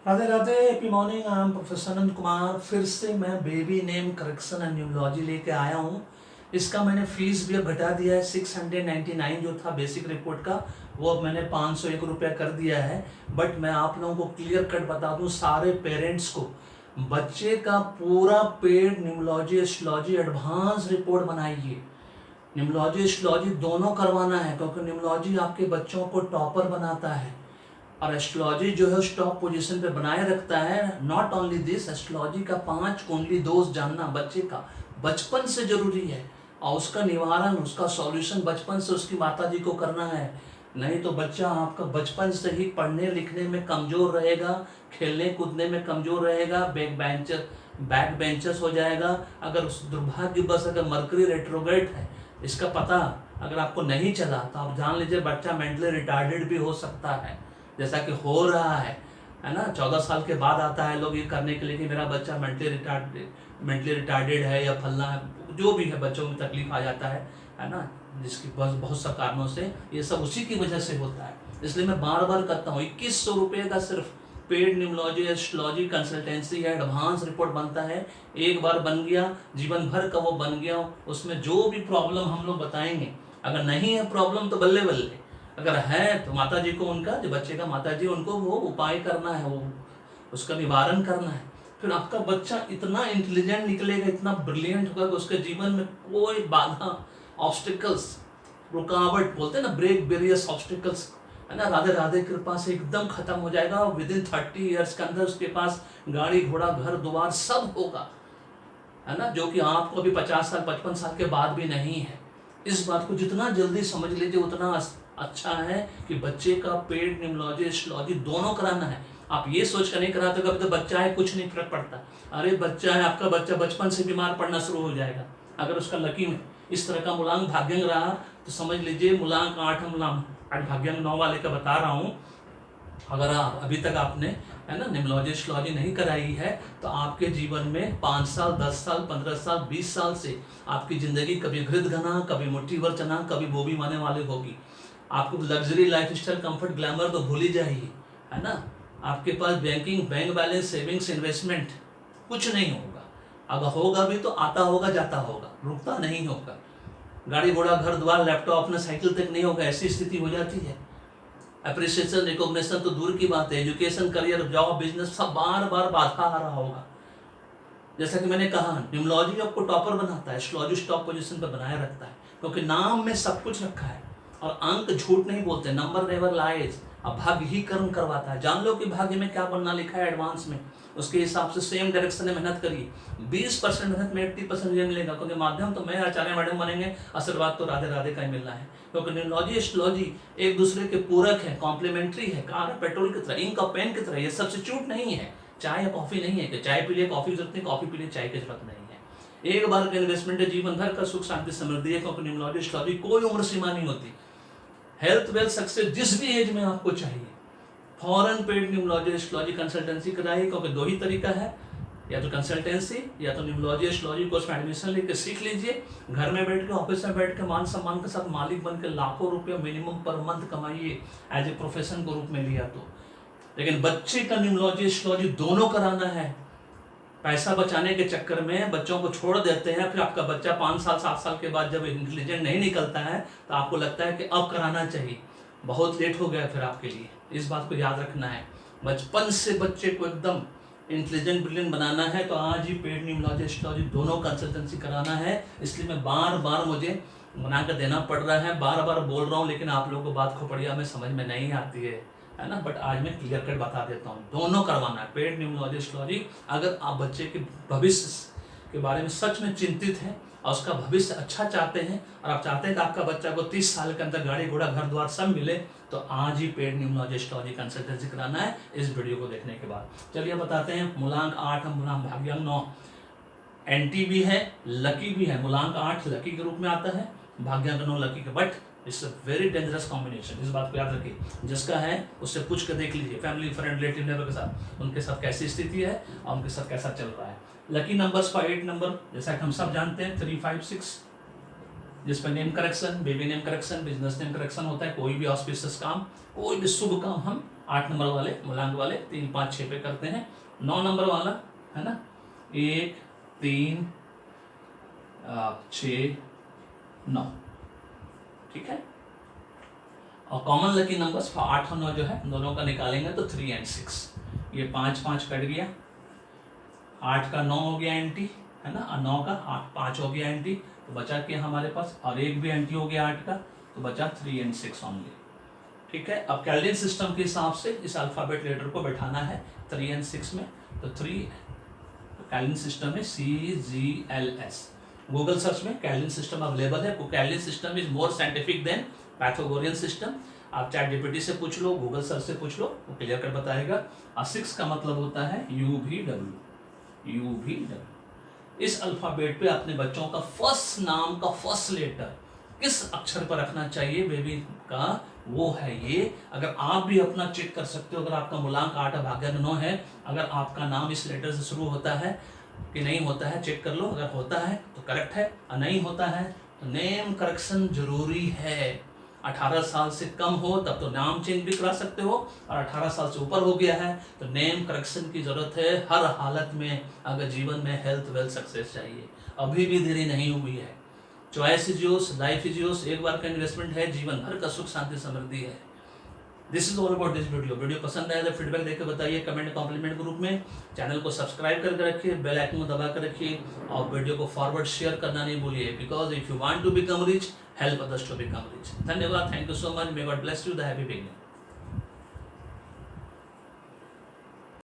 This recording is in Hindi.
Radhe Radhe, happy morning. I am professor Anant Kumar. फिर से मैं baby name correction and numerology लेके आया हूँ। इसका मैंने फीस भी अब घटा दिया है। 699 जो था बेसिक रिपोर्ट का, वो अब मैंने 501 रुपया कर दिया है। बट मैं आप लोगों को क्लियर कट बता दूं, सारे पेरेंट्स को बच्चे का पूरा paid numerology astrology advance report बनाइए। न्यूमरोलॉजी एस्ट्रोलॉजी दोनों करवाना है, क्योंकि न्यूमरोलॉजी आपके बच्चों को टॉपर बनाता है और एस्ट्रोलॉजी जो है उस टॉप पोजीशन पे बनाए रखता है। नॉट ओनली दिस, एस्ट्रोलॉजी का 5 कुंडली दोष जानना बच्चे का बचपन से जरूरी है, और उसका निवारण, उसका सॉल्यूशन बचपन से उसकी माता जी को करना है। नहीं तो बच्चा आपका बचपन से ही पढ़ने लिखने में कमजोर रहेगा, खेलने कूदने में कमजोर रहेगा, बैक बेंचर्स हो जाएगा। अगर उस दुर्भाग्यवश अगर मरकरी रेट्रोग्रेड है, इसका पता अगर आपको नहीं चला तो आप जान लीजिए बच्चा मेंटली रिटार्डेड भी हो सकता है, जैसा कि हो रहा है ना। 14 साल के बाद आता है लोग ये करने के लिए कि मेरा बच्चा मेंटली रिटार्डेड है या फलना है, जो भी है बच्चों में तकलीफ आ जाता है ना, जिसकी बस बहुत सा कारणों से ये सब उसी की वजह से होता है। इसलिए मैं बार बार कहता हूँ 2100 रुपये का सिर्फ पेड न्यूमरोलॉजी एस्ट्रोलॉजी कंसल्टेंसी या एडवांस रिपोर्ट बनता है। एक बार बन गया, जीवन भर का वो बन गया। उसमें जो भी प्रॉब्लम हम लोग बताएंगे, अगर नहीं है प्रॉब्लम तो बल्ले बल्ले, अगर है तो माता जी को, उनका जो बच्चे का माता जी, उनको वो उपाय करना है, वो उसका निवारण करना है। फिर आपका बच्चा इतना इंटेलिजेंट निकलेगा, इतना ब्रिलियंट होगा कि उसके जीवन में कोई बाधा, ऑब्स्टिकल्स, रुकावट बोलते हैं ना, ब्रेक बैरियर्स ऑब्स्टिकल्स, है ना, राधे राधे कृपा से एकदम खत्म हो जाएगा। विद इन 30 ईयर्स के अंदर उसके पास गाड़ी घोड़ा घर द्वार सब होगा, है ना, जो कि आपको अभी 50 साल 55 साल के बाद भी नहीं है। इस बात को जितना जल्दी समझ लीजिए उतना अच्छा है कि बच्चे का पेड न्यूमरोलॉजी एस्ट्रोलॉजी दोनों कराना है। आप ये सोच कर नहीं कराते कभी तो बच्चा है कुछ नहीं फर्क पड़ता। अरे बच्चा है, आपका बच्चा बचपन से बीमार पड़ना शुरू हो जाएगा। अगर उसका लकी में इस तरह का मूलांक भाग्यांक रहा तो समझ लीजिए मूलांक 8 मूलांक 8 भाग्यांक 9 वाले का बता रहा हूँ। अगर आप अभी तक आपने, है ना, न्यूमरोलॉजी एस्ट्रोलॉजी नहीं कराई है तो आपके जीवन में 5 साल 10 साल 15 साल 20 साल से आपकी जिंदगी कभी घृत घना, कभी मुट्ठी भर चना, कभी बोबी माने वाली होगी। आपको luxury life style comfort glamour तो भूल ही जाइए, है ना। आपके पास बैंक बैलेंस सेविंग्स इन्वेस्टमेंट कुछ नहीं होगा। अगर होगा भी तो आता होगा जाता होगा, रुकता नहीं होगा। गाड़ी घोड़ा घर द्वार लैपटॉप अपना साइकिल तक नहीं होगा, ऐसी स्थिति हो जाती है। अप्रिसिएशन रिकॉग्निशन तो दूर की बात है, एजुकेशन करियर जॉब बिजनेस सब बार बार बाधा आ रहा होगा। जैसा कि मैंने कहा न्यूमरोलॉजी आपको टॉपर बनाता है, एस्ट्रोलॉजी टॉप पोजीशन पर बनाए रखता है, क्योंकि नाम में सब कुछ रखा है। और अंक झूठ नहीं बोलते, नंबर नेवर लाइज। अब भाग्य ही कर्म करवाता है। जान लो कि भाग्य में क्या बनना लिखा है एडवांस में, उसके हिसाब से सेम डायरेक्शन में मेहनत करिए। 20% मेहनत में 80% ये मिलेगा, क्योंकि माध्यम तो मैं आचार्य मैडम बनेंगे, आशीर्वाद तो राधे राधे का ही मिलना है। क्योंकि न्यूमरोलॉजी एस्ट्रोलॉजी एक दूसरे के पूरक है, कॉम्प्लीमेंट्री है, कार पेट्रोल की तरह, इंक और पेन की तरह, ये सब्स्टिट्यूट नहीं है। चाय या कॉफी नहीं है कि चाय पी लिए कॉफी की जरूरत नहीं, कॉफी पी लिए चाय की जरूरत नहीं है। एक बार का इन्वेस्टमेंट है, जीवन भर का सुख शांति समृद्धि है, क्योंकि न्यूमरोलॉजी एस्ट्रोलॉजी कोई उम्र सीमा नहीं होती। हेल्थ वेल्थ सक्सेस जिस भी एज में आपको चाहिए, foreign paid numerology astrology consultancy कराइए, क्योंकि दो ही तरीका है, या तो कंसल्टेंसी या तो न्यूमरोलॉजी एस्ट्रोलॉजी कोर्स में एडमिशन लेकर सीख लीजिए। घर में बैठ के, ऑफिस में बैठ के मान सम्मान के साथ मालिक बन के लाखों रुपये मिनिमम पर मंथ कमाइए, एज ए प्रोफेशन के रूप में लिया तो। लेकिन बच्चे का न्यूमरोलॉजी एस्ट्रोलॉजी दोनों कराना है। पैसा बचाने के चक्कर में बच्चों को छोड़ देते हैं, फिर आपका बच्चा 5 साल 7 साल के बाद जब इंटेलिजेंट नहीं निकलता है तो आपको लगता है कि अब कराना चाहिए। बहुत लेट हो गया फिर आपके लिए। इस बात को याद रखना है, बचपन से बच्चे को एकदम इंटेलिजेंट ब्रिलियंट बनाना है तो आज ही पेड न्यूमरोलॉजी एस्ट्रोलॉजी दोनों कंसल्टेंसी कराना है। इसलिए मैं बार बार मुझे बना कर देना पड़ रहा है, बार बार बोल रहा हूँ, लेकिन आप लोगों को बात खोपड़िया में समझ में नहीं आती है ना। बट आज मैं क्लियर कट बता देता हूँ, दोनों करवाना है पेड न्यूमरोलॉजी एस्ट्रोलॉजी। अगर आप बच्चे के भविष्य के बारे में सच में चिंतित हैं और उसका भविष्य अच्छा चाहते हैं, और आप चाहते हैं कि आपका बच्चा को 30 साल के अंदर गाड़ी घोड़ा घर द्वार सब मिले, तो आज ही पेड न्यूमरोलॉजी एस्ट्रोलॉजी कंसल्टेंसी कराना है इस वीडियो को देखने के बाद। चलिए बताते हैं। मूलांक 8, मूलांक भाग्यांक 9, एंटी भी है, लकी भी है। मूलांक 8 लकी के रूप में आता है, भाग्यांक 9 लकी के, but it's a very dangerous combination. इस बात को याद रखिए। जिसका है उससे पूछ कर देख लीजिए, फैमिली फ्रेंड रिलेटिव नेबर के साथ, उनके साथ कैसी स्थिति है और उनके साथ कैसा चल रहा है। लकी नंबर्स का 8 नंबर, जैसा कि हम सब जानते हैं, 3, 5, 6, जिसमें name correction, baby name correction, business name correction होता है। कोई भी ऑस्पिशियस काम, कोई भी शुभ काम हम 8 नंबर वाले मूलांक वाले 3, 5, 6 पे करते हैं। 9 नंबर वाला है ना, 1, 3, 6, 9, ठीक है। और कॉमन लकी नंबर्स 8 और 9 जो है दोनों का निकालेंगे तो 3 और 6, ये 5, 5 कट गया, 8 का 9 हो गया एंटी, है ना, और 9 का 5 हो गया एंटी, तो बचा क्या हमारे पास, और एक भी एंटी हो गया 8 का, तो बचा 3 और 6 ओनली, ठीक है। अब कैल्डिन सिस्टम के हिसाब से इस अल्फाबेट लेटर को बैठाना है 3 और 6 में, तो 3 कैल्डिन सिस्टम है CGLS। गूगल सर्च में कैल्डिन सिस्टम अवेलेबल है। Chaldean system is more scientific than Pythagorean system. आप चैट जीपीटी से पूछ लो, गूगल सर्च से पूछ लो, वो क्लियर कर बताएगा। और 6 का मतलब होता है UVW। इस अल्फाबेट पे अपने बच्चों का फर्स्ट नाम का फर्स्ट लेटर किस अक्षर पर रखना चाहिए बेबी का, वो है ये। अगर आप भी अपना चेक कर सकते हो, अगर आपका मूलांक 8 भाग्य 9 है, अगर आपका नाम इस लेटर से शुरू होता है कि नहीं होता है, चेक कर लो। अगर होता है तो करेक्ट है, और नहीं होता है तो नेम करेक्शन जरूरी है। 18 साल से कम हो तब तो नाम चेंज भी करा सकते हो, और 18 साल से ऊपर हो गया है तो नेम करेक्शन की जरूरत है हर हालत में, अगर जीवन में हेल्थ वेल्थ सक्सेस चाहिए। अभी भी देरी नहीं हुई है। Choice is yours, life is yours, एक बार का इन्वेस्टमेंट है, जीवन भर का सुख शांति समृद्धि है। This is all about this video पसंद आया तो फीडबैक देकर बताइए कमेंट कॉम्प्लीमेंट ग्रुप में। चैनल को सब्सक्राइब करके रखिए, बेल आइकन को दबा कर रखिए, और वीडियो को फॉरवर्ड शेयर करना नहीं भूलिए, because if you want to become rich, help others to become rich. धन्यवाद, thank you so much, may God bless you, the happy beginning.